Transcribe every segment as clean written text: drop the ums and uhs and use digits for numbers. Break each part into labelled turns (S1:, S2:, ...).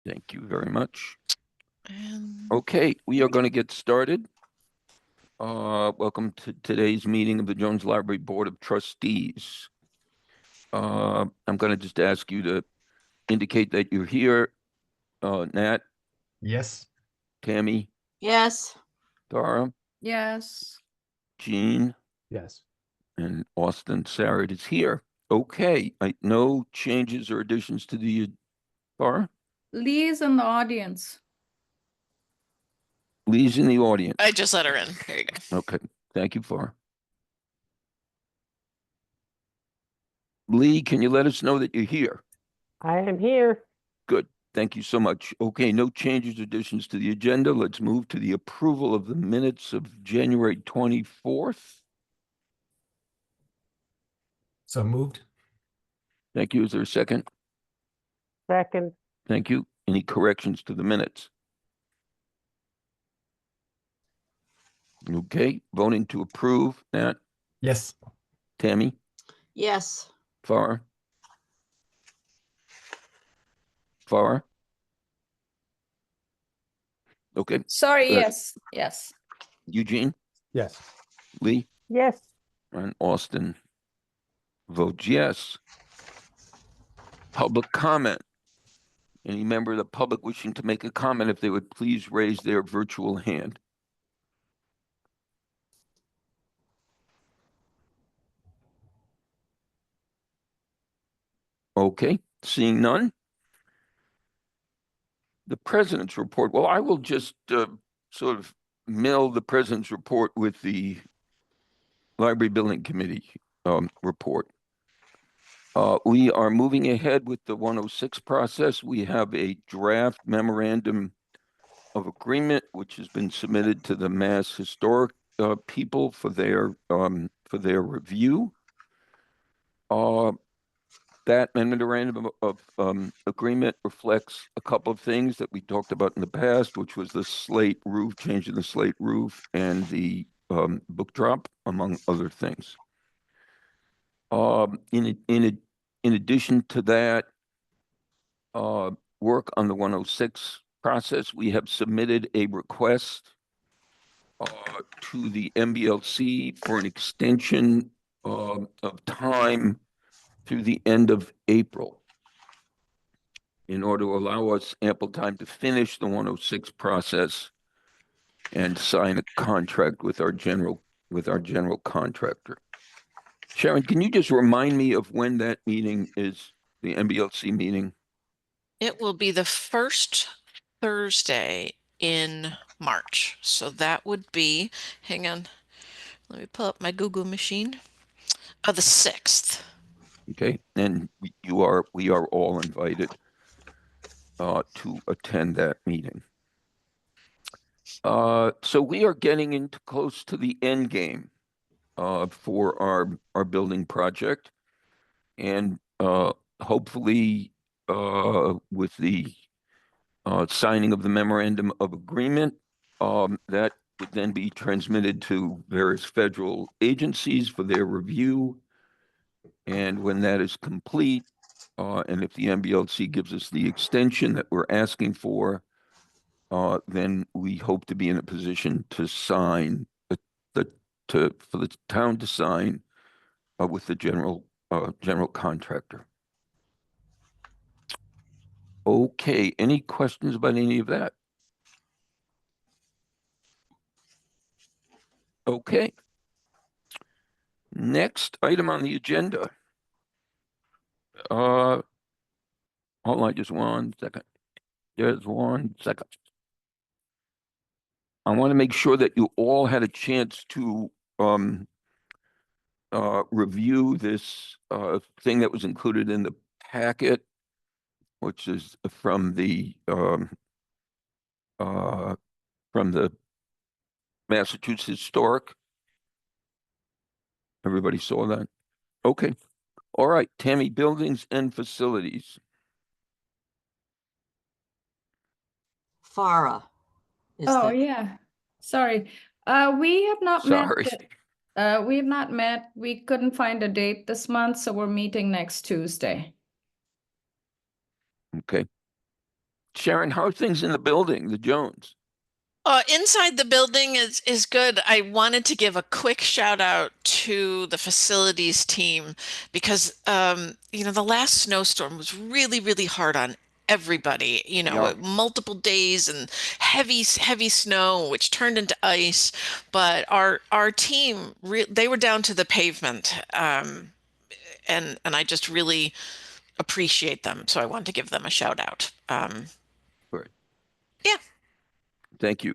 S1: Thank you very much.
S2: And
S1: Okay, we are going to get started. Welcome to today's meeting of the Jones Library Board of Trustees. I'm going to just ask you to indicate that you're here. Nat,
S3: Yes.
S1: Tammy,
S4: Yes.
S1: Dara,
S2: yes,
S1: Jean,
S3: Yes.
S1: and Austin Sarrett is here. Okay, no changes or additions to the Dara?
S2: Lee's in the audience.
S1: Lee's in the audience.
S2: I just let her in. There you go.
S1: Okay, thank you, Far. Lee, can you let us know that you're here?
S5: I am here.
S1: Good. Thank you so much. Okay, no changes, additions to the agenda. Let's move to the approval of the minutes of January 24th.
S3: So moved.
S1: Thank you. Is there a second?
S5: Second.
S1: Thank you. Any corrections to the minutes? Okay, voting to approve. Nat,
S3: Yes.
S1: Tammy,
S4: Yes.
S1: Farr, Farr. Okay,
S2: Sorry, yes.
S1: Eugene,
S3: Yes.
S1: Lee,
S5: Yes.
S1: and Austin votes yes. Public comment. Any member of the public wishing to make a comment, if they would please raise their virtual hand. Okay, seeing none. The president's report. Well, I will just sort of meld the president's report with the Library Building Committee report. We are moving ahead with the 106 process. We have a draft memorandum of agreement, which has been submitted to the Mass Historic people for their review. That memorandum of agreement reflects a couple of things that we talked about in the past, which was the slate roof, changing the slate roof, and the book drop, among other things. In addition to that, work on the 106 process, we have submitted a request to the MBLC for an extension of time through the end of April in order to allow us ample time to finish the 106 process and sign a contract with our general contractor. Sharon, can you just remind me of when that meeting is, the MBLC meeting?
S2: It will be the first Thursday in March. So that would be, hang on, let me pull up my Google machine. The 6th.
S1: Okay, and we are all invited to attend that meeting. So we are getting into close to the end game for our building project, and hopefully with the signing of the memorandum of agreement, that would then be transmitted to various federal agencies for their review. And when that is complete, and if the MBLC gives us the extension that we're asking for, then we hope to be in a position to sign for the town to sign with the general contractor. Okay, any questions about any of that? Okay. Next item on the agenda. Hold on, just 1 second. There's 1 second. I want to make sure that you all had a chance to review this thing that was included in the packet, which is from the Massachusetts Historic. Everybody saw that? Okay. All right, Tammy, buildings and facilities.
S4: Farah. Is
S2: Oh,
S4: that
S2: yeah. Sorry. We have not
S1: Sorry.
S2: met. We have not met. We couldn't find a date this month, so we're meeting next Tuesday.
S1: Okay. Sharon, how are things in the building, the Jones?
S2: Inside the building is good. I wanted to give a quick shout out to the facilities team because the last snowstorm was really, really hard on everybody.
S1: Yeah,
S2: Multiple days and heavy snow, which turned into ice. But our team, they were down to the pavement, and I just really appreciate them. So I want to give them a shout out.
S1: right.
S2: Yeah.
S1: Thank you.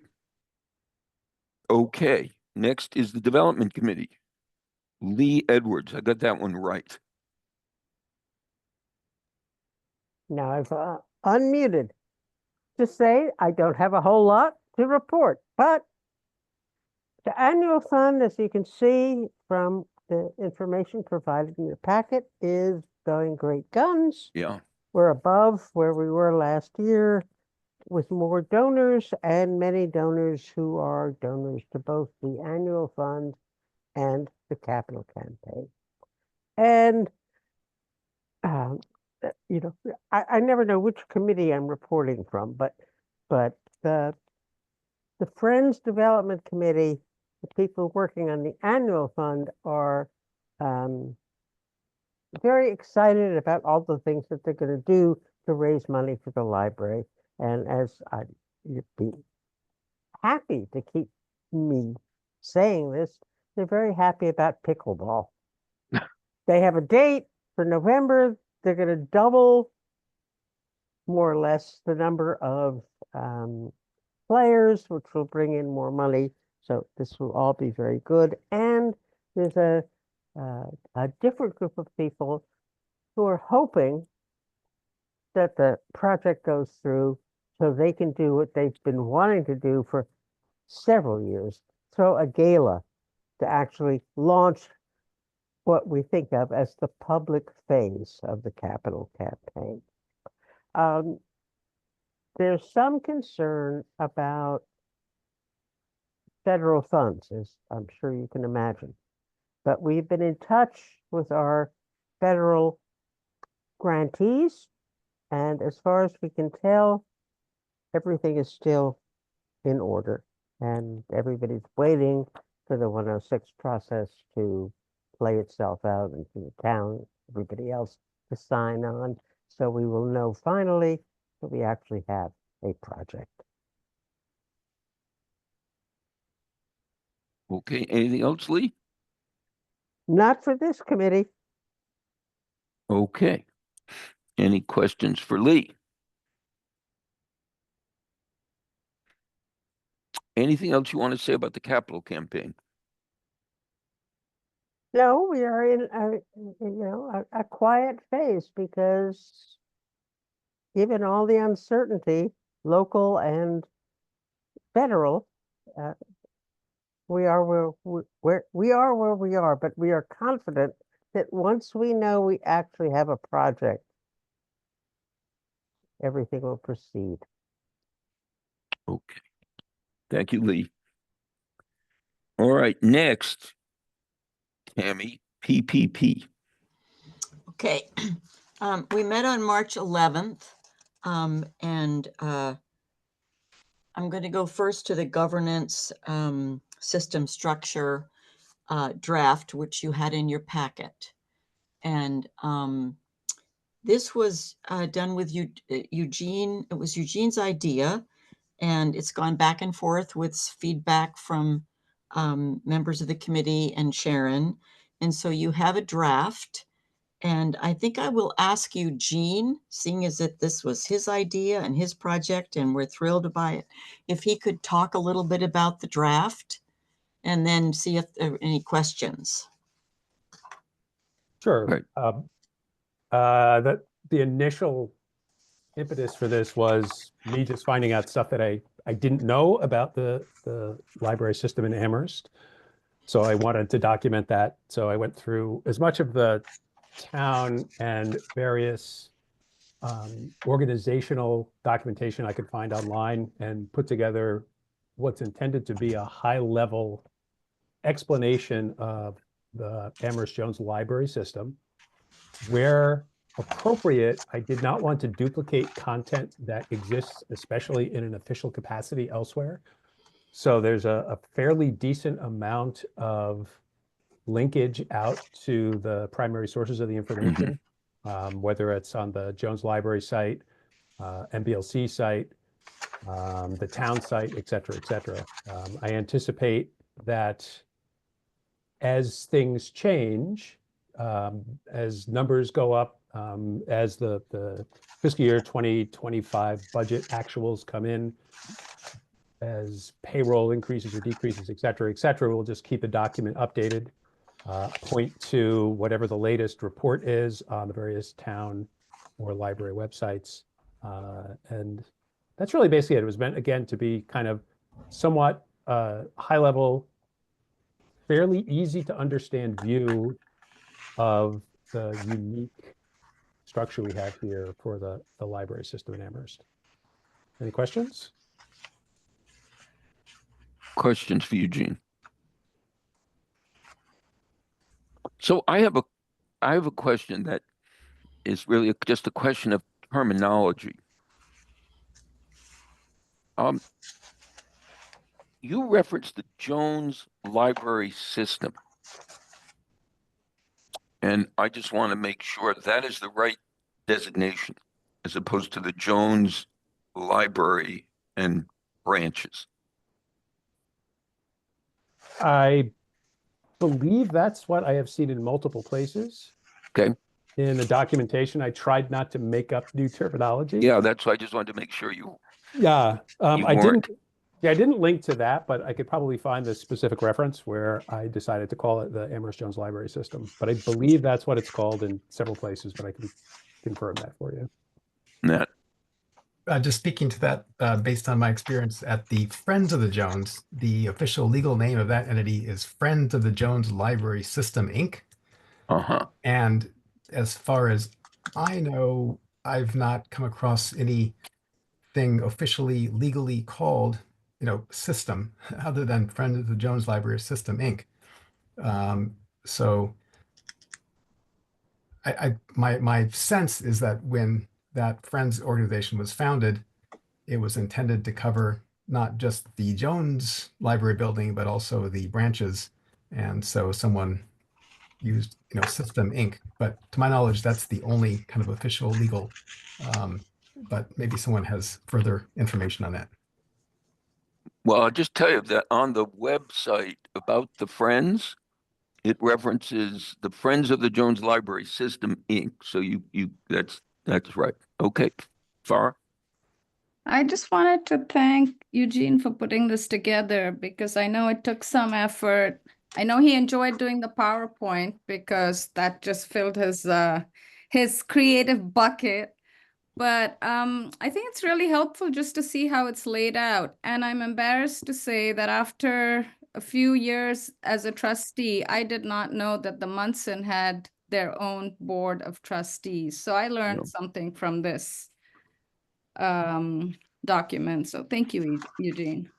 S1: Okay, next is the Development Committee. Lee Edwards, I got that one right.
S5: Now I've unmuted to say I don't have a whole lot to report, but the annual fund, as you can see from the information provided in your packet, is going great guns.
S1: Yeah,
S5: We're above where we were last year with more donors and many donors who are donors to both the annual fund and the capital campaign. And, um, I never know which committee I'm reporting from, but the Friends Development Committee, the people working on the annual fund are very excited about all the things that they're going to do to raise money for the library. And you'd be happy to keep me saying this, they're very happy about pickleball. They have a date for November. They're going to double, more or less, the number of players, which will bring in more money. So this will all be very good. And there's a different group of people who are hoping that the project goes through so they can do what they've been wanting to do for several years, throw a gala to actually launch what we think of as the public phase of the capital campaign. There's some concern about federal funds, as I'm sure you can imagine. But we've been in touch with our federal grantees, and as far as we can tell, everything is still in order, and everybody's waiting for the 106 process to play itself out and for the town, everybody else to sign on. So we will know finally that we actually have a project.
S1: okay. Anything else, Lee?
S5: Not for this committee.
S1: Okay. Any questions for Lee? Anything else you want to say about the capital campaign?
S5: No, we are in a quiet phase because given all the uncertainty, local and federal, uh, we are where we are, but we are confident that once we know we actually have a project, everything will proceed.
S1: Okay. Thank you, Lee. All right, next, Tammy, PPP.
S4: Okay. We met on March 11th, and I'm going to go first to the governance system structure draft, which you had in your packet. And this was done with Eugene. It was Eugene's idea, and it's gone back and forth with feedback from members of the committee and Sharon. And so you have a draft. And I think I will ask Eugene, seeing as that this was his idea and his project, and we're thrilled by it, if he could talk a little bit about the draft and then see if there are any questions.
S6: Sure.
S1: Right.
S6: The initial impetus for this was me just finding out stuff that I didn't know about the library system in Amherst. So I wanted to document that. So I went through as much of the town and various organizational documentation I could find online and put together what's intended to be a high-level explanation of the Amherst Jones library system, where appropriate, I did not want to duplicate content that exists, especially in an official capacity elsewhere. So there's a fairly decent amount of linkage out to the primary sources of the information, whether it's on the Jones Library site, MBLC site, the town site, et cetera, et cetera. I anticipate that as things change, as numbers go up, as the fiscal year 2025 budget actuals come in, as payroll increases or decreases, et cetera, we'll just keep the document updated, point to whatever the latest report is on the various town or library websites. And that's really basically it. It was meant, again, to be kind of somewhat high level, fairly easy to understand view of the unique structure we have here for the library system in Amherst. Any questions?
S1: Questions for Eugene. So I have a question that is really just a question of terminology. You referenced the Jones Library System, and I just want to make sure that is the right designation as opposed to the Jones Library and branches.
S6: I believe that's what I have seen in multiple places.
S1: Okay.
S6: In the documentation, I tried not to make up new terminology.
S1: Yeah, that's why I just wanted to make sure you
S6: Yeah,
S1: you
S6: I
S1: weren't.
S6: didn't. Yeah, I didn't link to that, but I could probably find the specific reference where I decided to call it the Amherst Jones Library System. But I believe that's what it's called in several places, but I can confirm that for you.
S1: That.
S3: Just speaking to that, based on my experience at the Friends of the Jones, the official legal name of that entity is Friends of the Jones Library System, Inc.
S1: Uh-huh.
S3: And as far as I know, I've not come across anything officially legally called, system other than Friends of the Jones Library System, Inc. So my sense is that when that Friends organization was founded, it was intended to cover not just the Jones Library building, but also the branches. And so someone used, System Inc. But to my knowledge, that's the only kind of official legal. But maybe someone has further information on that.
S1: Well, I'll just tell you that on the website about the Friends, it references the Friends of the Jones Library System, Inc. So that's right. Okay. Farah?
S7: I just wanted to thank Eugene for putting this together because I know it took some effort. I know he enjoyed doing the PowerPoint because that just filled his creative bucket. But I think it's really helpful just to see how it's laid out. And I'm embarrassed to say that after a few years as a trustee, I did not know that the Munson had their own board of trustees. So I learned something from this document. So thank you, Eugene.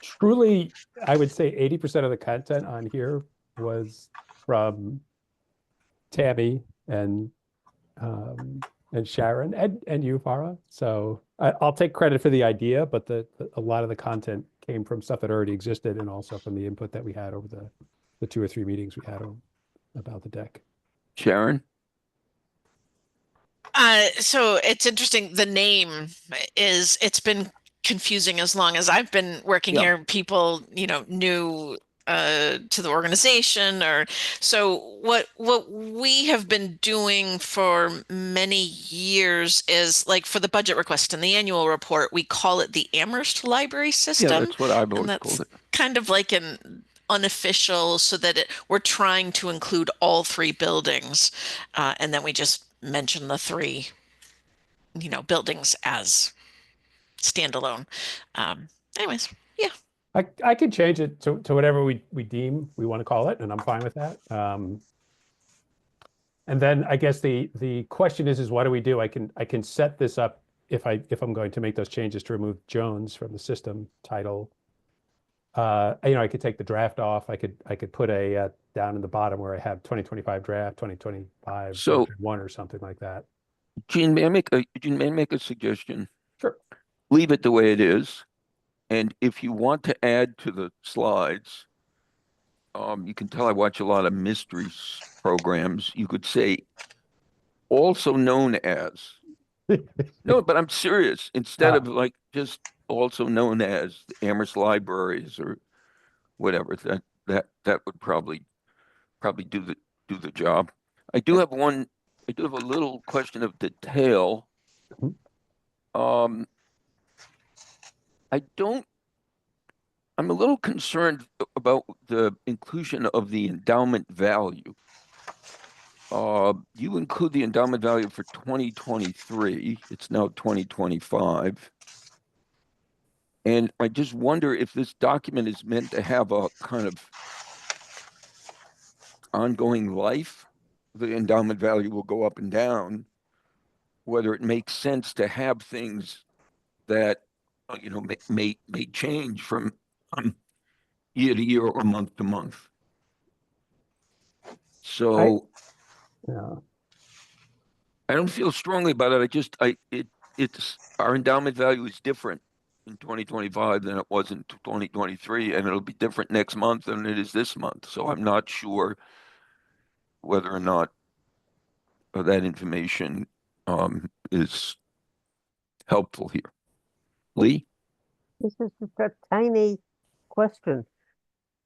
S6: Truly, I would say 80% of the content on here was from Tammy and Sharon and you, Farah. So I'll take credit for the idea, but a lot of the content came from stuff that already existed and also from the input that we had over the 2 or 3 meetings we had about the deck.
S1: Sharon?
S2: So it's interesting. The name it's been confusing as long as I've been working here. People, new to the organization or so what we have been doing for many years is like for the budget request and the annual report, we call it the Amherst Library System.
S1: Yeah, that's what I've always
S2: and that's
S1: called it.
S2: kind of like an unofficial so that we're trying to include all 3 buildings and then we just mention the 3 buildings as standalone. Anyways, yeah.
S6: I could change it to whatever we deem we want to call it, and I'm fine with that. And then I guess the question is what do we do? I can set this up if I'm going to make those changes to remove Jones from the system title. I could take the draft off. I could put a down in the bottom where I have 2025 draft, 2025
S1: So,
S6: version 1 or something like that.
S1: Gene, may I make a suggestion?
S6: Sure.
S1: Leave it the way it is. And if you want to add to the slides, you can tell I watch a lot of mysteries programs. You could say also known as. No, but I'm serious. Instead of like just also known as the Amherst Libraries or whatever, that would probably do the job. I do have a little question of detail.
S6: Mhm.
S1: Um, I don't I'm a little concerned about the inclusion of the endowment value. You include the endowment value for 2023. It's now 2025. And I just wonder if this document is meant to have a kind of ongoing life. The endowment value will go up and down, whether it makes sense to have things that may change from year to year or month to month. So
S6: Yeah.
S1: I don't feel strongly about it. It's our endowment value is different in 2025 than it was in 2023, and it'll be different next month than it is this month. So I'm not sure whether or not that information is helpful here. Lee?
S5: This is just a tiny question.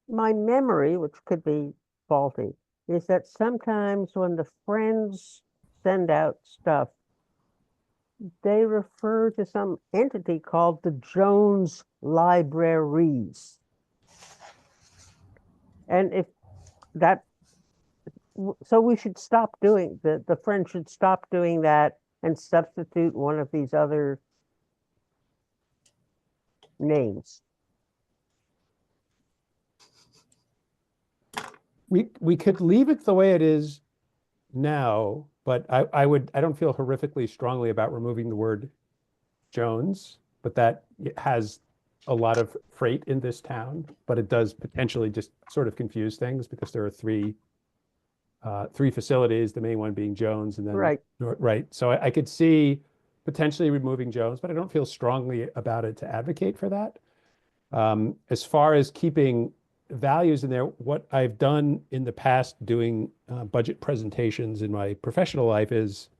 S5: My memory, which could be faulty, is that sometimes when the friends send out stuff, they refer to some entity called the Jones Libraries. And if that, so we should stop doing, the friend should stop doing that and substitute one of these other names.
S6: We could leave it the way it is now, but I don't feel horrifically strongly about removing the word Jones, but that has a lot of freight in this town, but it does potentially just sort of confuse things because there are three facilities, the main one being Jones, and then
S5: Right.
S6: right. So I could see potentially removing Jones, but I don't feel strongly about it to advocate for that. As far as keeping values in there, what I've done in the past doing budget presentations in my professional life is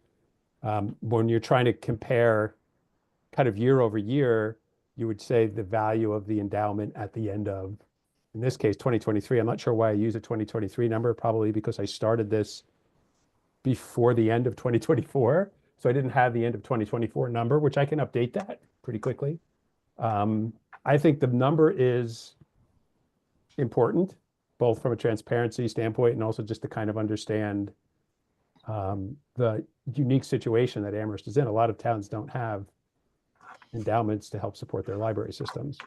S6: when you're trying to compare kind of year over year, you would say the value of the endowment at the end of, in this case, 2023. I'm not sure why I use a 2023 number, probably because I started this before the end of 2024. So I didn't have the end of 2024 number, which I can update that pretty quickly. I think the number is important, both from a transparency standpoint and also just to kind of understand the unique situation that Amherst is in. A lot of towns don't have endowments to help support their library systems.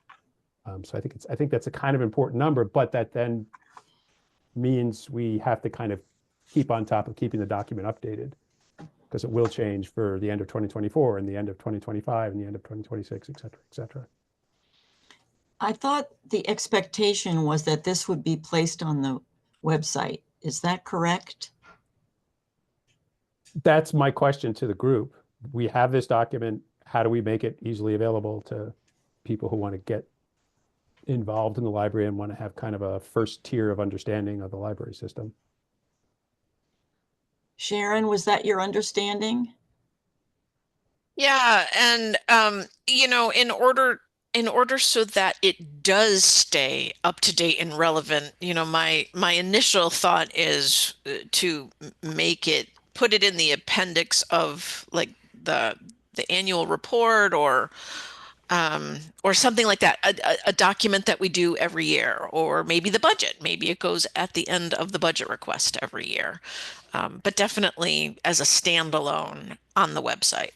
S6: So I think that's a kind of important number, but that then means we have to kind of keep on top of keeping the document updated because it will change for the end of 2024 and the end of 2025 and the end of 2026, et cetera, et cetera.
S4: I thought the expectation was that this would be placed on the website. Is that correct?
S6: That's my question to the group. We have this document. How do we make it easily available to people who want to get involved in the library and want to have kind of a first tier of understanding of the library system?
S4: Sharon, was that your understanding?
S2: Yeah, and in order so that it does stay up to date and relevant, my initial thought is to put it in the appendix of like the annual report or something like that, a document that we do every year, or maybe the budget. Maybe it goes at the end of the budget request every year, but definitely as a standalone on the website.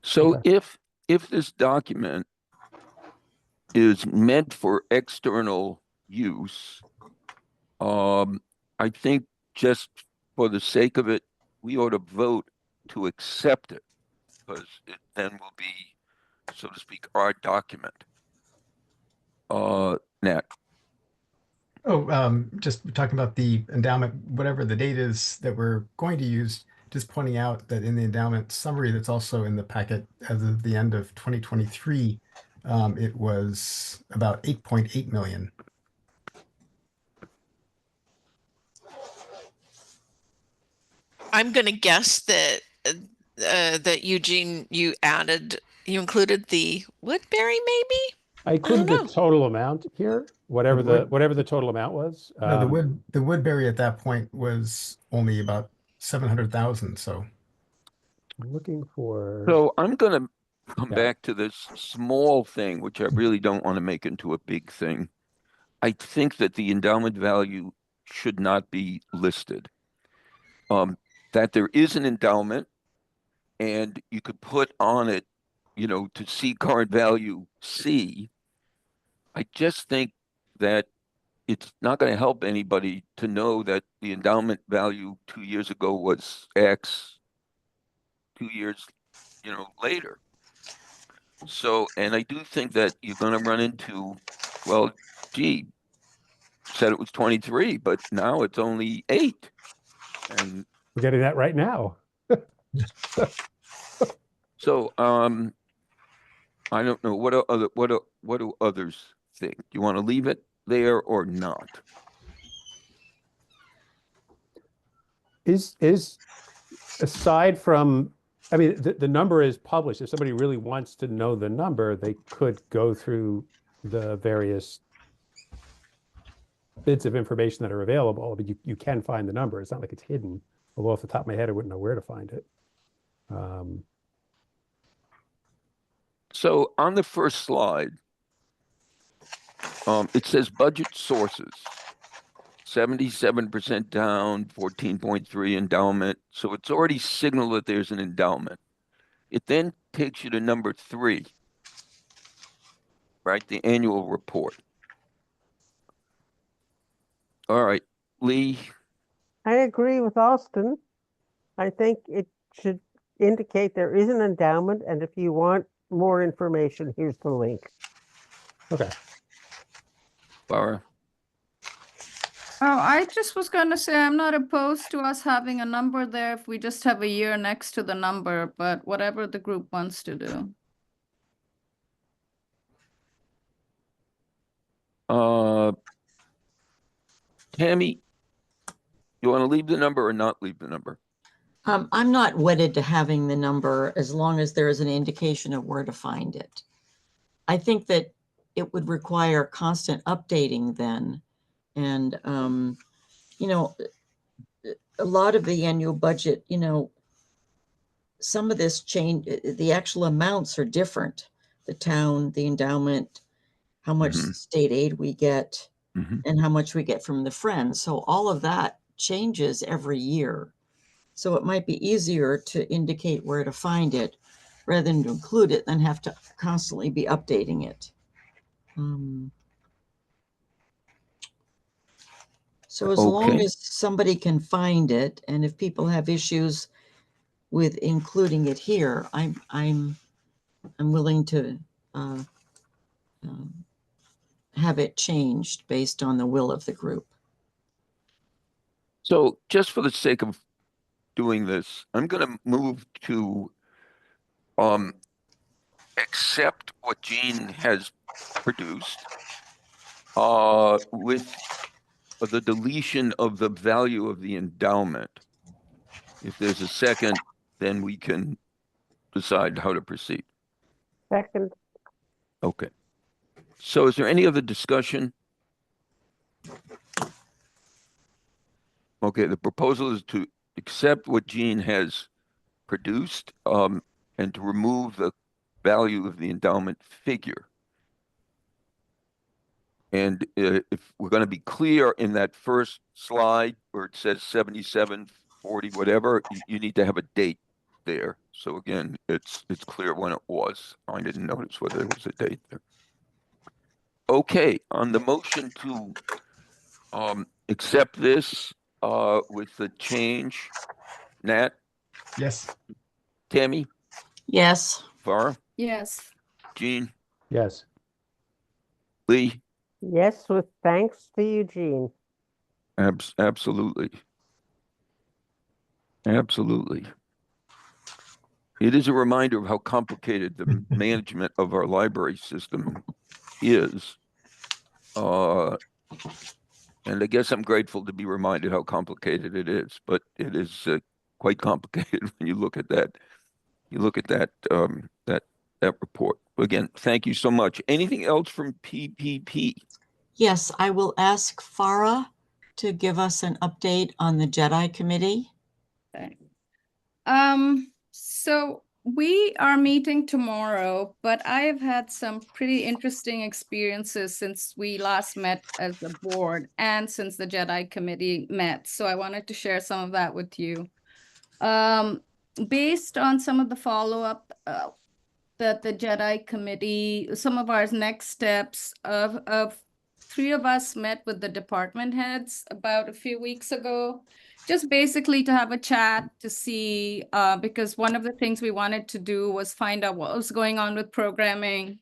S1: So
S6: Okay.
S1: if this document is meant for external use, I think just for the sake of it, we ought to vote to accept it because it then will be, so to speak, our document. Nat.
S3: Oh, just talking about the endowment, whatever the date is that we're going to use, just pointing out that in the endowment summary that's also in the packet as of the end of 2023, it was about 8.8 million.
S2: I'm going to guess that that Eugene, you included the Woodbury, maybe?
S6: I included the
S2: know.
S6: total amount here, whatever the total amount was.
S3: No, the Woodbury at that point was only about 700,000. So
S6: I'm looking for.
S1: So I'm going to come
S6: Yeah.
S1: back to this small thing, which I really don't want to make into a big thing. I think that the endowment value should not be listed. That there is an endowment, and you could put on it, to see current value C. I just think that it's not going to help anybody to know that the endowment value 2 years ago was X, 2 years, later. So, and I do think that you're going to run into, well, gee, said it was 23, but now it's only 8. And
S6: We're getting that right now.
S1: so, I don't know what do others think? Do you want to leave it there or not?
S6: Is aside from, I mean, the number is published. If somebody really wants to know the number, they could go through the various bits of information that are available, but you can find the number. It's not like it's hidden. Although off the top of my head, I wouldn't know where to find it.
S1: So on the first slide, it says budget sources, 77% down, 14.3 endowment. So it's already signaled that there's an endowment. It then takes you to number 3, right? The annual report. All right, Lee.
S5: I agree with Austin. I think it should indicate there is an endowment, and if you want more information, here's the link.
S6: Okay.
S1: Laura.
S7: Oh, I just was going to say I'm not opposed to us having a number there if we just have a year next to the number, but whatever the group wants to do.
S1: Tammy, you want to leave the number or not leave the number?
S4: I'm not wedded to having the number as long as there is an indication of where to find it. I think that it would require constant updating then. And, a lot of the annual budget, some of this change, the actual amounts are different. The town, the endowment, how much state aid we get, and how much we get from the Friends. So all of that changes every year. So it might be easier to indicate where to find it rather than to include it than have to constantly be updating it. So as long
S1: Okay.
S4: as somebody can find it, and if people have issues with including it here, I'm willing to have it changed based on the will of the group.
S1: So just for the sake of doing this, I'm going to move to accept what Gene has produced with the deletion of the value of the endowment. If there's a second, then we can decide how to proceed.
S5: Second.
S1: Okay. So is there any other discussion? Okay, the proposal is to accept what Gene has produced and to remove the value of the endowment figure. And if we're going to be clear in that first slide where it says 77, 40, whatever, you need to have a date there. So again, it's clear when it was. I didn't notice whether there was a date there. Okay, on the motion to accept this with the change, Nat,
S3: yes.
S1: Tammy,
S4: Yes.
S1: Farah,
S7: Yes.
S1: Gene,
S6: Yes.
S1: Lee?
S5: Yes, with thanks to Eugene.
S1: Absolutely. Absolutely. It is a reminder of how complicated the management of our library system is. And I guess I'm grateful to be reminded how complicated it is, but it is quite complicated when you look at that. You look at that report. Again, thank you so much. Anything else from PPP?
S4: Yes, I will ask Farah to give us an update on the Jedi Committee.
S7: Okay. So we are meeting tomorrow, but I have had some pretty interesting experiences since we last met as a board and since the Jedi Committee met. So I wanted to share some of that with you. Based on some of the follow-up that the Jedi Committee, some of our next steps of three of us met with the department heads about a few weeks ago, just basically to have a chat to see, because one of the things we wanted to do was find out what was going on with programming,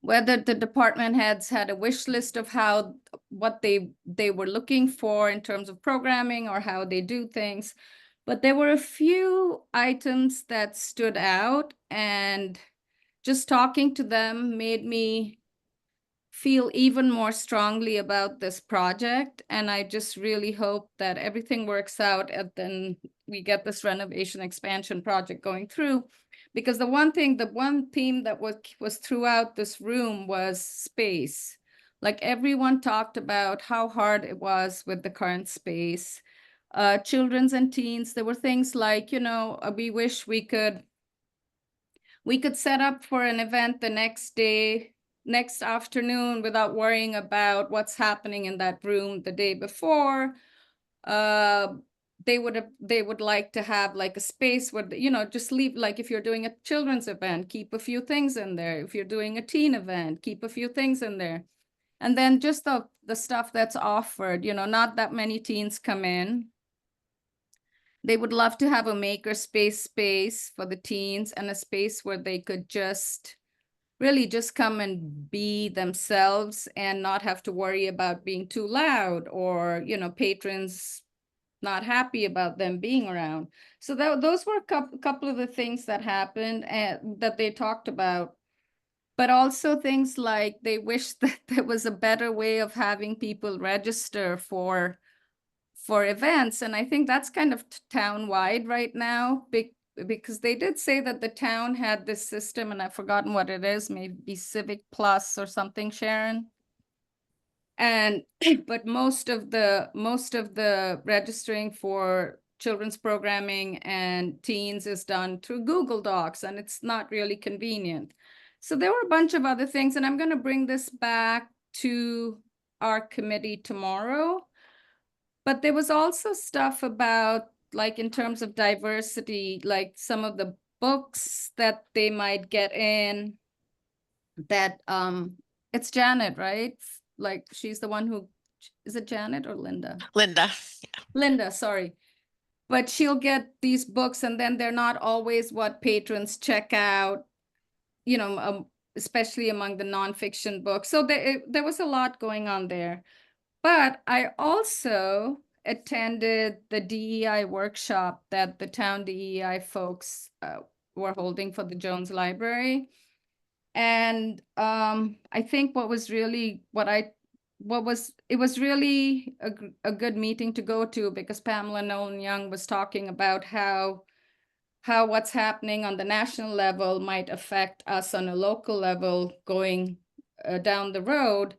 S7: whether the department heads had a wish list of what they were looking for in terms of programming or how they do things. But there were a few items that stood out, and just talking to them made me feel even more strongly about this project. And I just really hope that everything works out and then we get this renovation expansion project going through. Because the one theme that was throughout this room was space. Like everyone talked about how hard it was with the current space. Children's and teens, there were things like, we wish we could set up for an event the next afternoon without worrying about what's happening in that room the day before. They would like to have like a space where, just leave, like if you're doing a children's event, keep a few things in there. If you're doing a teen event, keep a few things in there. And then just the stuff that's offered, not that many teens come in. They would love to have a maker space for the teens and a space where they could really just come and be themselves and not have to worry about being too loud or, patrons not happy about them being around. So those were a couple of the things that happened and that they talked about. But also things like they wish that there was a better way of having people register for events. And I think that's kind of town-wide right now, because they did say that the town had this system, and I've forgotten what it is, maybe Civic Plus or something, Sharon. And but most of the registering for children's programming and teens is done through Google Docs, and it's not really convenient. So there were a bunch of other things, and I'm going to bring this back to our committee tomorrow. But there was also stuff about, like, in terms of diversity, like some of the books that they might get in that, it's Janet, right? Like, she's the one who, is it Janet or Linda?
S2: Linda.
S7: Linda, sorry. But she'll get these books and then they're not always what patrons check out, especially among the nonfiction books. So there was a lot going on there. But I also attended the DEI workshop that the town DEI folks were holding for the Jones Library. And I think it was really a good meeting to go to, because Pamela Nolan Young was talking about how what's happening on the national level might affect us on a local level going down the road.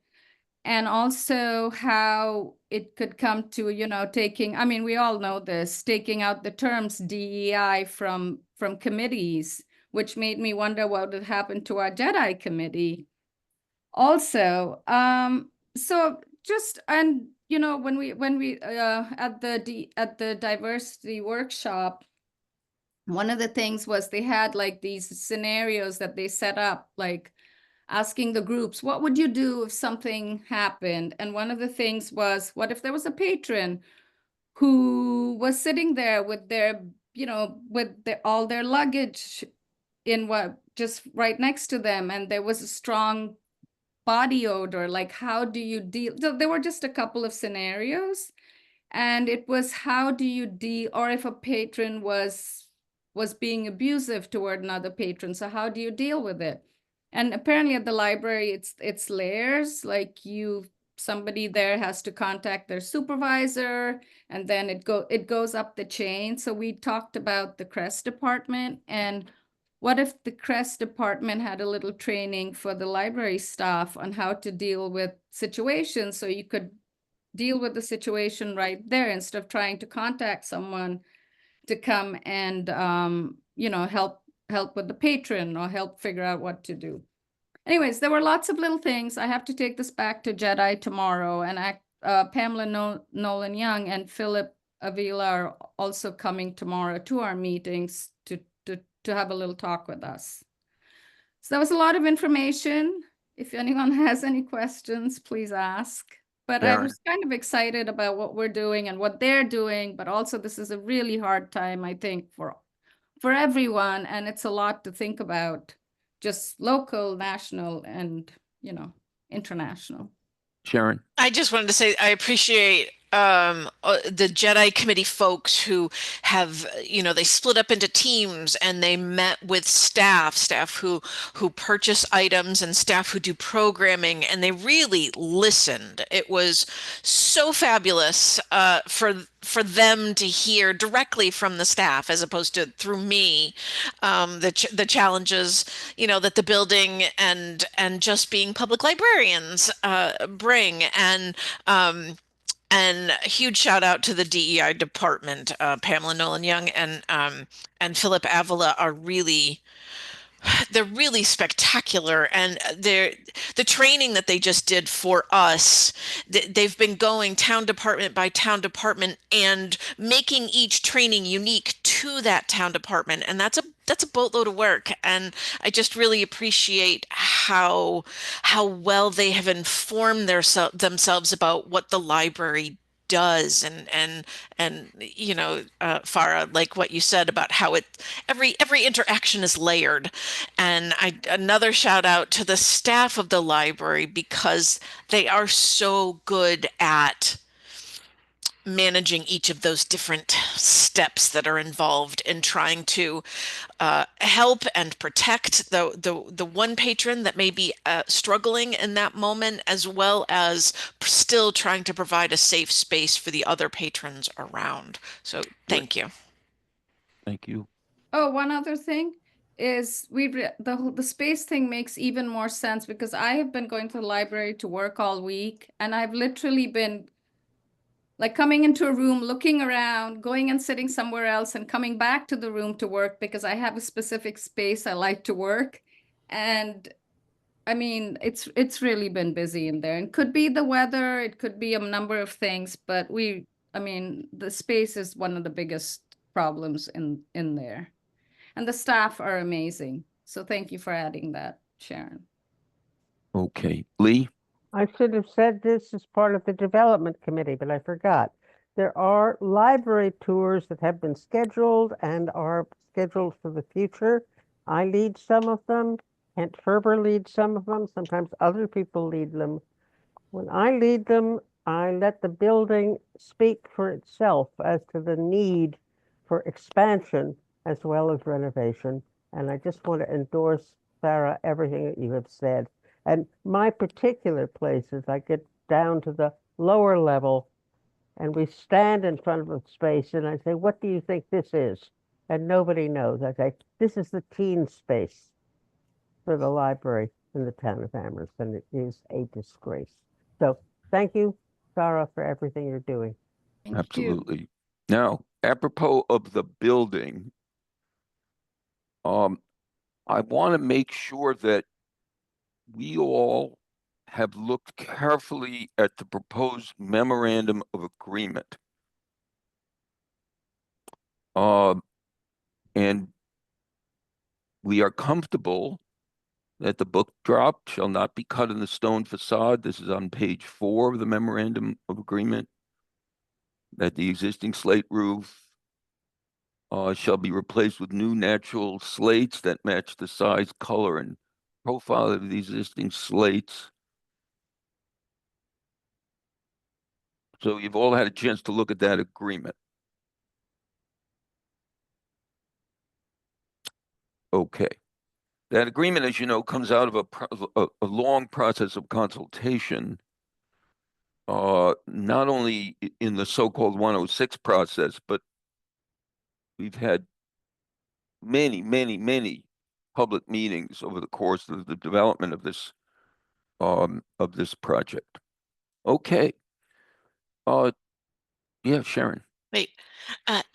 S7: And also how it could come to, taking, I mean, we all know this, taking out the terms DEI from committees, which made me wonder what would happen to our Jedi committee. Also, so just, and, when we at the diversity workshop, one of the things was they had like these scenarios that they set up, like asking the groups, what would you do if something happened? And one of the things was, what if there was a patron who was sitting there with their, all their luggage in just right next to them, and there was a strong body odor, like how do you deal? So there were just a couple of scenarios, and it was how do you deal, or if a patron was being abusive toward another patron, so how do you deal with it? And apparently at the library, it's layers, like somebody there has to contact their supervisor, and then it goes up the chain. So we talked about the CREST department, and what if the CREST department had a little training for the library staff on how to deal with situations, so you could deal with the situation right there instead of trying to contact someone to come and help with the patron or help figure out what to do. Anyways, there were lots of little things. I have to take this back to Jedi tomorrow, and Pamela Nolan Young and Philip Avila are also coming tomorrow to our meetings to have a little talk with us. So that was a lot of information. If anyone has any questions, please ask. But I
S1: Sharon.
S7: was kind of excited about what we're doing and what they're doing, but also this is a really hard time, I think, for everyone, and it's a lot to think about, just local, national, and international.
S1: Sharon.
S2: I just wanted to say I appreciate the Jedi committee folks who have, they split up into teams and they met with staff who purchase items and staff who do programming, and they really listened. It was so fabulous for them to hear directly from the staff as opposed to through me, the challenges that the building and just being public librarians bring. And a huge shout out to the DEI department. Pamela Nolan Young and Philip Avila are they're really spectacular, and the training that they just did for us, they've been going town department by town department and making each training unique to that town department, and that's a boatload of work. And I just really appreciate how well they have informed themselves about what the library does. And Farah, like what you said about how every interaction is layered. And another shout out to the staff of the library, because they are so good at managing each of those different steps that are involved in trying to help and protect the one patron that may be struggling in that moment, as well as still trying to provide a safe space for the other patrons around. So thank you.
S1: Thank you.
S7: Oh, one other thing is the space thing makes even more sense, because I have been going to the library to work all week, and I've literally been like coming into a room, looking around, going and sitting somewhere else, and coming back to the room to work because I have a specific space I like to work. And I mean, it's really been busy in there, and could be the weather, it could be a number of things, but the space is one of the biggest problems in there. And the staff are amazing. So thank you for adding that, Sharon.
S1: Okay. Lee?
S5: I should have said this as part of the development committee, but I forgot. There are library tours that have been scheduled and are scheduled for the future. I lead some of them. Kent Ferber leads some of them. Sometimes other people lead them. When I lead them, I let the building speak for itself as to the need for expansion as well as renovation. And I just want to endorse, Sarah, everything that you have said. And my particular places, I get down to the lower level and we stand in front of a space and I say, what do you think this is? And nobody knows. I say, this is the teen space for the library in the town of Amherst, and it is a disgrace. So thank you, Sarah, for everything you're doing.
S7: Thank
S1: Absolutely. Now, apropos of the building, I want to make sure that we all have looked carefully at the proposed memorandum of agreement. And we are comfortable that the book drop shall not be cut in the stone facade. This is on page 4 of the memorandum of agreement. That the existing slate roof shall be replaced with new natural slates that match the size, color, and profile of the existing slates. So you've all had a chance to look at that agreement. Okay. That agreement, as you know, comes out of a long process of consultation, not only in the so-called 106 process, but we've had many, many, many public meetings over the course of the development of this project. Okay. Yeah, Sharon.
S2: Wait.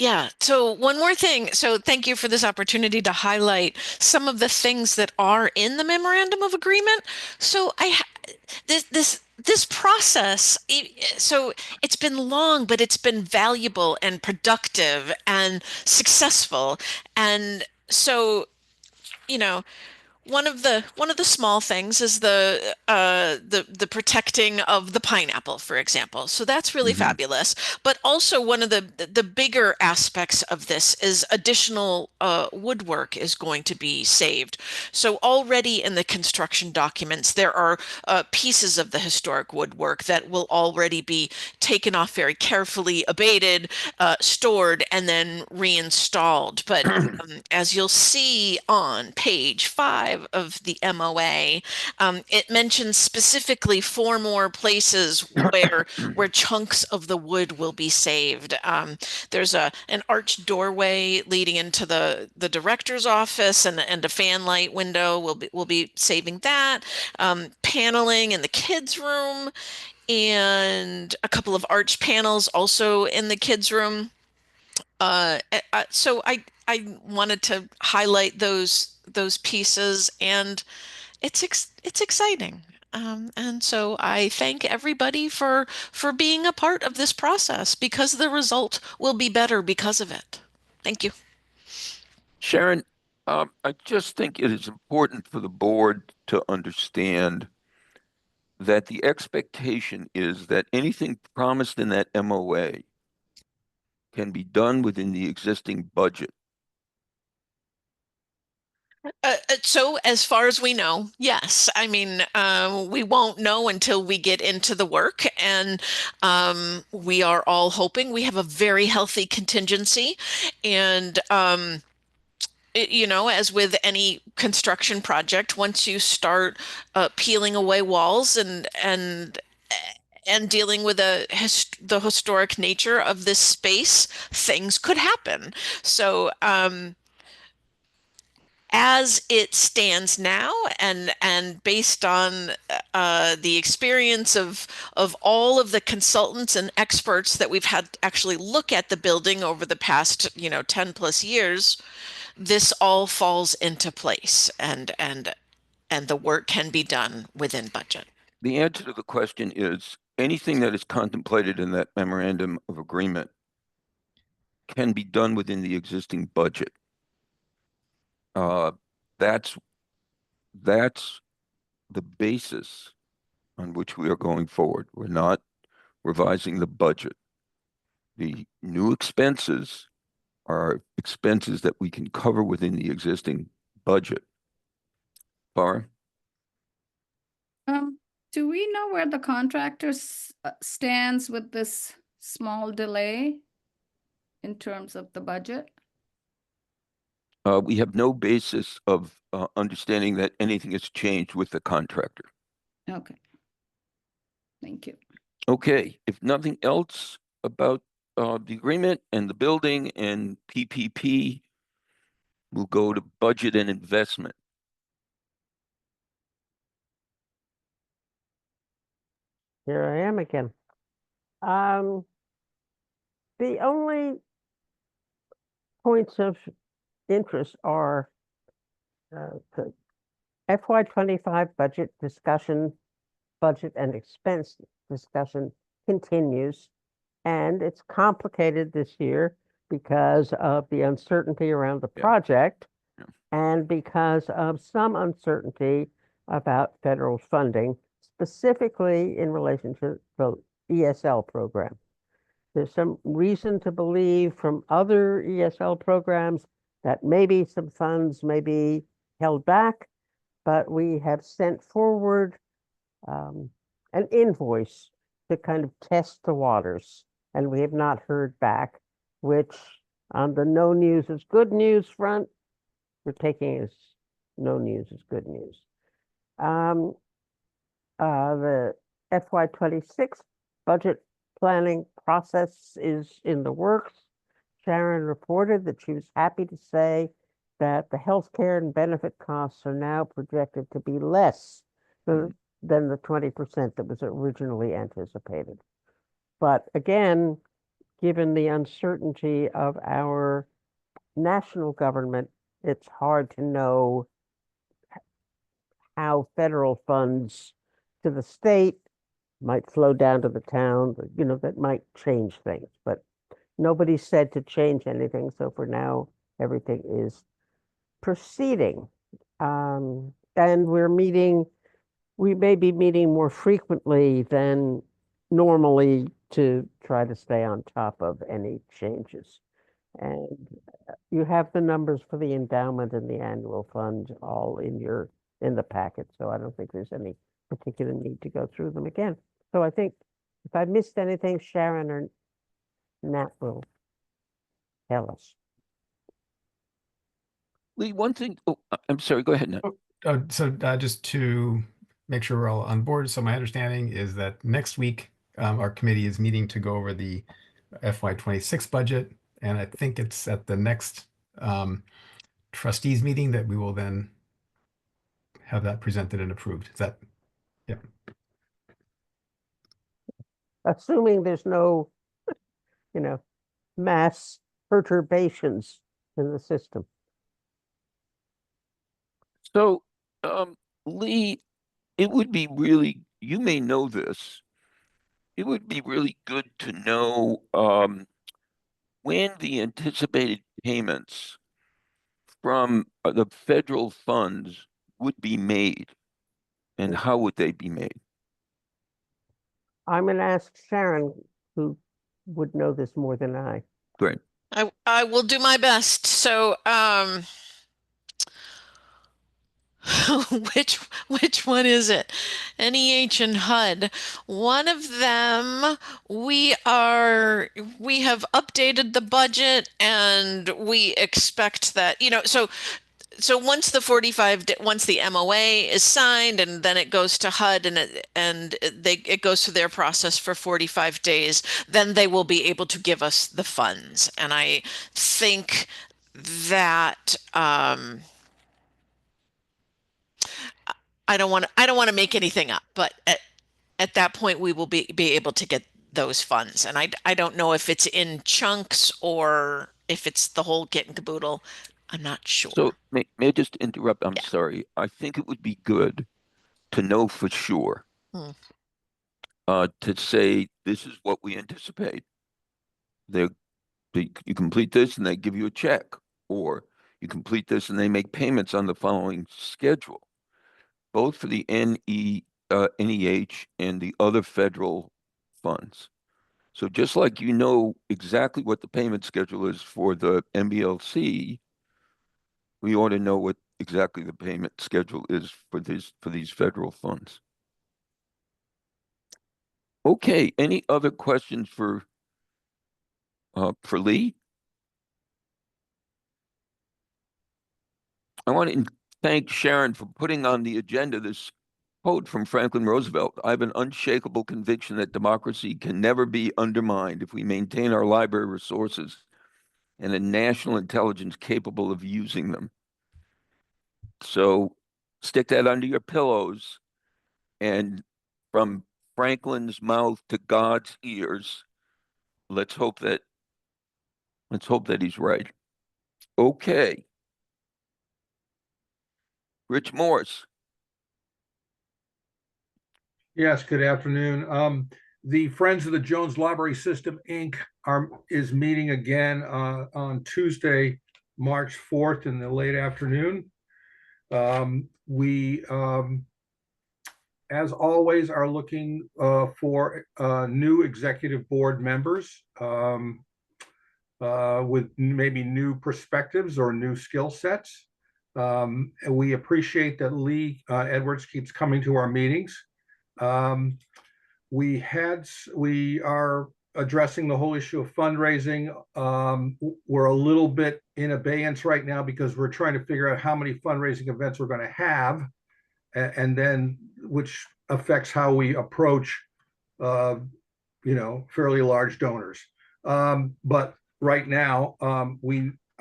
S2: Yeah. So one more thing. So thank you for this opportunity to highlight some of the things that are in the memorandum of agreement. So this process, so it's been long, but it's been valuable and productive and successful. And so, you know, one of the small things is the protecting of the pineapple, for example. So that's really
S1: Mhm.
S2: fabulous. But also one of the bigger aspects of this is additional woodwork is going to be saved. So already in the construction documents, there are pieces of the historic woodwork that will already be taken off very carefully, abated, stored, and then reinstalled. But as you'll see on page 5 of the MOA, it mentions specifically 4 more places where chunks of the wood will be saved. There's an arched doorway leading into the director's office, and a fan light window. Will be saving that. Paneling in the kids' room, and a couple of arch panels also in the kids' room. So I wanted to highlight those pieces, and it's exciting. And so I thank everybody for being a part of this process, because the result will be better because of it. Thank you.
S1: Sharon, I just think it is important for the board to understand that the expectation is that anything promised in that MOA can be done within the existing budget.
S2: So as far as we know, yes. I mean, we won't know until we get into the work, and we are all hoping we have a very healthy contingency, and as with any construction project, once you start peeling away walls and dealing with the historic nature of this space, things could happen. So, as it stands now, and based on the experience of all of the consultants and experts that we've had actually look at the building over the past 10 plus years, this all falls into place, and the work can be done within budget.
S1: The answer to the question is anything that is contemplated in that memorandum of agreement can be done within the existing budget. That's that's the basis on which we are going forward. We're not revising the budget. The new expenses are expenses that we can cover within the existing budget. Barr?
S7: Do we know where the contractor stands with this small delay in terms of the budget?
S1: We have no basis of understanding that anything has changed with the contractor.
S7: Okay. Thank you.
S1: Okay, if nothing else about the agreement and the building and PPP, we'll go to budget and investment.
S5: Here I am again. The only points of interest are the FY25 budget discussion, budget and expense discussion continues, and it's complicated this year because of the uncertainty around the
S1: Yeah.
S5: project
S1: Yeah.
S5: and because of some uncertainty about federal funding, specifically in relation to the ESL program. There's some reason to believe from other ESL programs that maybe some funds may be held back, but we have sent forward an invoice to kind of test the waters, and we have not heard back, which on the no news is good news front, we're taking as no news is good news. Um, the FY26 budget planning process is in the works. Sharon reported that she was happy to say that the healthcare and benefit costs are now projected to be less than the 20% that was originally anticipated. But again, given the uncertainty of our national government, it's hard to know how federal funds to the state might flow down to the town, that might change things. But nobody said to change anything. So for now, everything is proceeding. And we may be meeting more frequently than normally to try to stay on top of any changes. And you have the numbers for the endowment and the annual fund all in the packet. So I don't think there's any particular need to go through them again. So I think if I missed anything, Sharon or Nat will tell us.
S1: Lee, one thing, I'm sorry, go ahead, Nat.
S3: So just to make sure we're all on board. So my understanding is that next week, our committee is meeting to go over the FY26 budget. And I think it's at the next trustees meeting that we will then have that presented and approved. Is that, yeah.
S5: Assuming there's no, mass perturbations in the system.
S1: So, Lee, it would be really, you may know this, it would be really good to know when the anticipated payments from the federal funds would be made and how would they be made?
S5: I'm going to ask Sharon, who would know this more than I.
S1: Great.
S2: I will do my best. So, which one is it? NEH and HUD. One of them, we have updated the budget and we expect that, so once the MOA is signed and then it goes to HUD and it goes through their process for 45 days, then they will be able to give us the funds. And I think that I don't want to make anything up, but at that point we will be able to get those funds. And I don't know if it's in chunks or if it's the whole kit and caboodle. I'm not sure.
S1: So may I just interrupt? I'm
S2: Yeah.
S1: sorry. I think it would be good to know for sure,
S2: Hmm.
S1: to say this is what we anticipate. You complete this and they give you a check, or you complete this and they make payments on the following schedule, both for the NEH and the other federal funds. So just like you know exactly what the payment schedule is for the MBLC, we ought to know what exactly the payment schedule is for these federal funds. Okay, any other questions for Lee? I want to thank Sharon for putting on the agenda this quote from Franklin Roosevelt. I have an unshakable conviction that democracy can never be undermined if we maintain our library resources and a national intelligence capable of using them. So stick that under your pillows, and from Franklin's mouth to God's ears, let's hope that he's right. Okay. Rich Morris.
S8: Yes, good afternoon. The Friends of the Jones Library System, Inc. is meeting again on Tuesday, March 4th in the late afternoon. We, as always, are looking for new executive board members with maybe new perspectives or new skill sets. And we appreciate that Lee Edwards keeps coming to our meetings. we are addressing the whole issue of fundraising. We're a little bit in abeyance right now because we're trying to figure out how many fundraising events we're going to have, and then which affects how we approach, fairly large donors. But right now,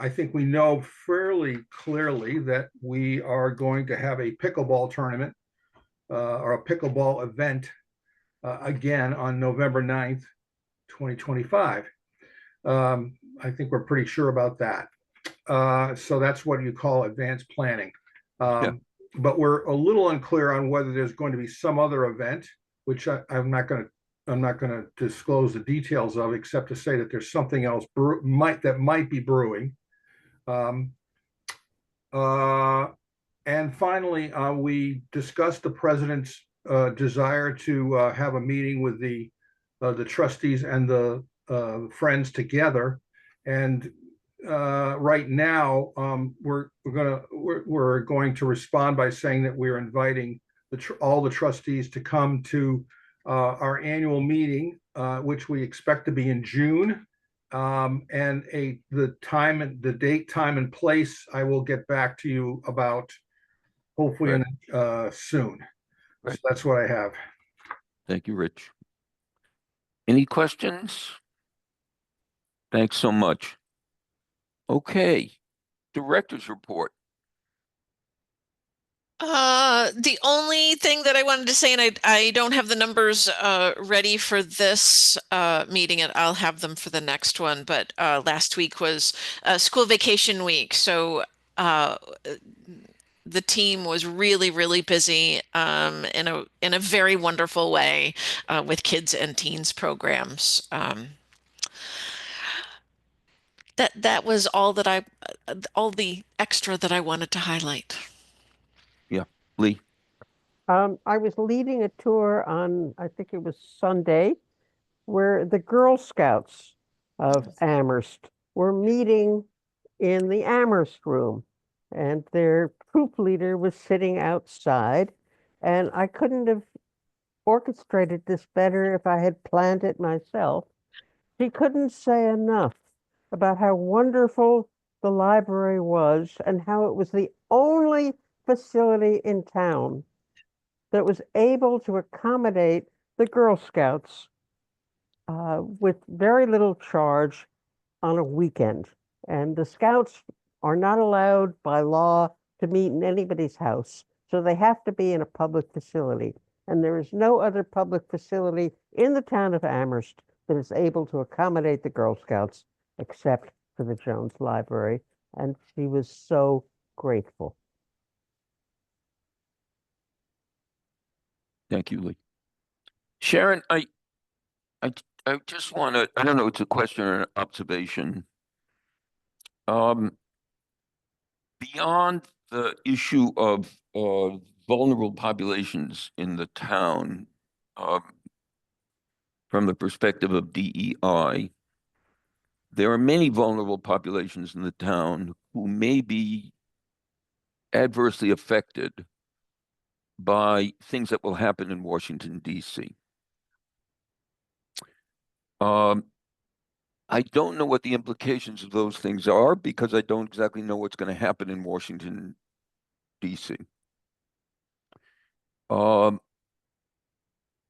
S8: I think we know fairly clearly that we are going to have a pickleball tournament or a pickleball event again on November 9th, 2025. I think we're pretty sure about that. So that's what you call advanced planning.
S1: Yeah.
S8: But we're a little unclear on whether there's going to be some other event, which I'm not going to disclose the details of, except to say that there's something else that might be brewing. And finally, we discussed the president's desire to have a meeting with the trustees and the friends together. And right now, we're going to respond by saying that we're inviting all the trustees to come to our annual meeting, which we expect to be in June. And the date, time, and place, I will get back to you about, hopefully soon.
S1: Right.
S8: So that's what I have.
S1: Thank you, Rich. Any questions? Thanks so much. Okay, director's report.
S2: The only thing that I wanted to say, and I don't have the numbers ready for this meeting, and I'll have them for the next one, but last week was school vacation week. So the team was really, really busy in a very wonderful way with kids and teens programs. That was all all the extra that I wanted to highlight.
S1: Yeah, Lee.
S5: I was leading a tour on, I think it was Sunday, where the Girl Scouts of Amherst were meeting in the Amherst room, and their troop leader was sitting outside. And I couldn't have orchestrated this better if I had planned it myself. She couldn't say enough about how wonderful the library was and how it was the only facility in town that was able to accommodate the Girl Scouts with very little charge on a weekend. And the Scouts are not allowed by law to meet in anybody's house, so they have to be in a public facility. And there is no other public facility in the town of Amherst that is able to accommodate the Girl Scouts except for the Jones Library. And she was so grateful.
S1: Thank you, Lee. Sharon, I just want to, I don't know, it's a question or an observation. Beyond the issue of vulnerable populations in the town, from the perspective of DEI, there are many vulnerable populations in the town who may be adversely affected by things that will happen in Washington, D.C. I don't know what the implications of those things are because I don't exactly know what's going to happen in Washington, D.C. There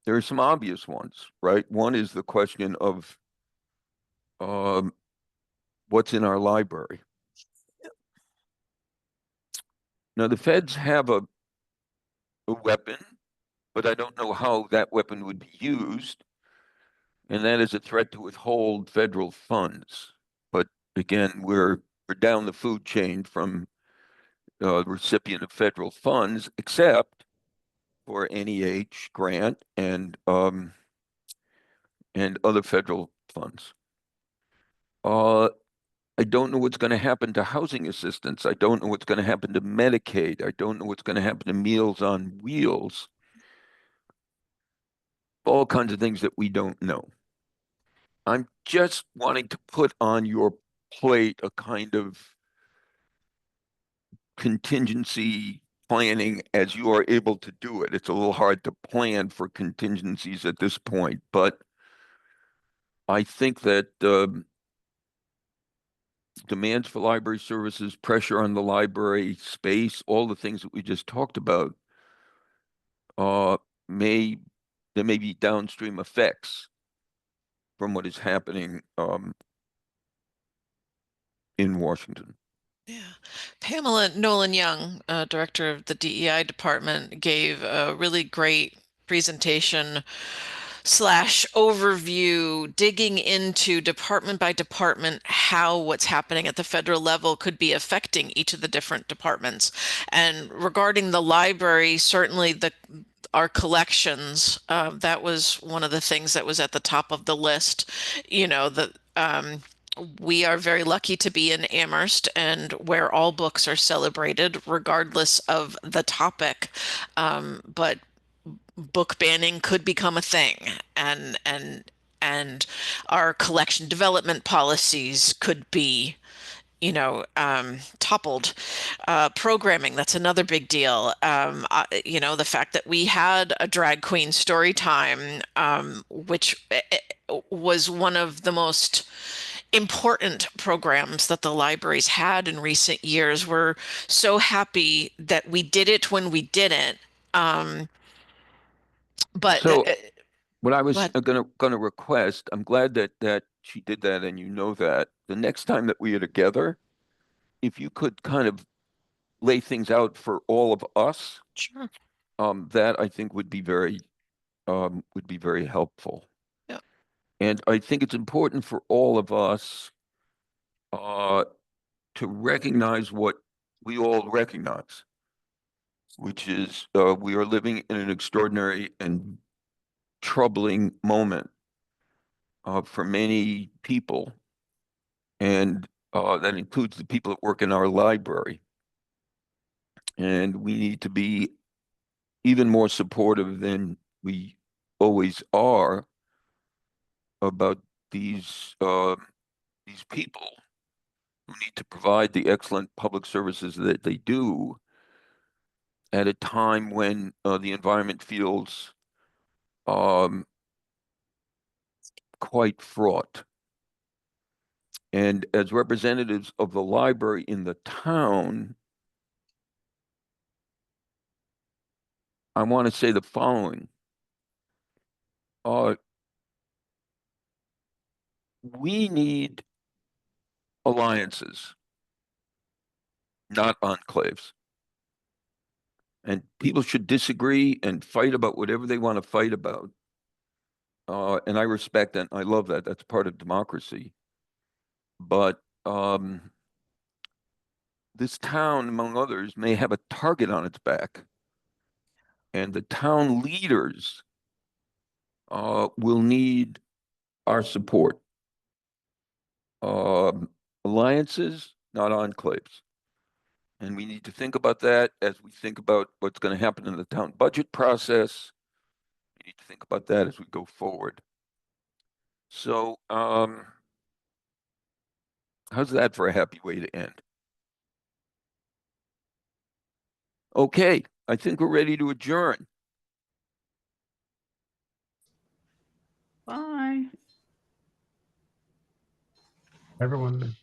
S1: are some obvious ones, right? One is the question of what's in our library. Now, the feds have a weapon, but I don't know how that weapon would be used, and that is a threat to withhold federal funds. But again, we're down the food chain from recipient of federal funds, except for NEH grant and other federal funds. I don't know what's going to happen to housing assistance. I don't know what's going to happen to Medicaid. I don't know what's going to happen to Meals on Wheels. All kinds of things that we don't know. I'm just wanting to put on your plate a kind of contingency planning as you are able to do it. It's a little hard to plan for contingencies at this point, but I think that demands for library services, pressure on the library space, all the things that we just talked about, uh, may there may be downstream effects from what is happening in Washington.
S2: Yeah. Pamela Nolan Young, director of the DEI department, gave a really great presentation slash overview, digging into department by department how what's happening at the federal level could be affecting each of the different departments. And regarding the library, certainly our collections, that was one of the things that was at the top of the list. You know, we are very lucky to be in Amherst and where all books are celebrated, regardless of the topic. But book banning could become a thing, and our collection development policies could be, toppled. Programming, that's another big deal. The fact that we had a drag queen story time, which was one of the most important programs that the libraries had in recent years. We're so happy that we did it when we did it. But
S1: So what I
S2: go
S1: was
S2: ahead.
S1: gonna request, I'm glad that she did that, and you know that the next time that we are together, if you could kind of lay things out for all of us,
S2: Sure.
S1: that I think would be very helpful.
S2: Yeah.
S1: And I think it's important for all of us to recognize what we all recognize, which is we are living in an extraordinary and troubling moment for many people, and that includes the people that work in our library. And we need to be even more supportive than we always are about these people who need to provide the excellent public services that they do at a time when the environment feels um, quite fraught. And as representatives of the library in the town, I want to say the following. We need alliances, not enclaves. And people should disagree and fight about whatever they want to fight about. And I respect that. I love that. That's part of democracy. But this town, among others, may have a target on its back. And the town leaders will need our support. Alliances, not enclaves. And we need to think about that as we think about what's going to happen in the town budget process. We need to think about that as we go forward. So, how's that for a happy way to end? Okay, I think we're ready to adjourn.
S7: Bye.
S3: Everyone.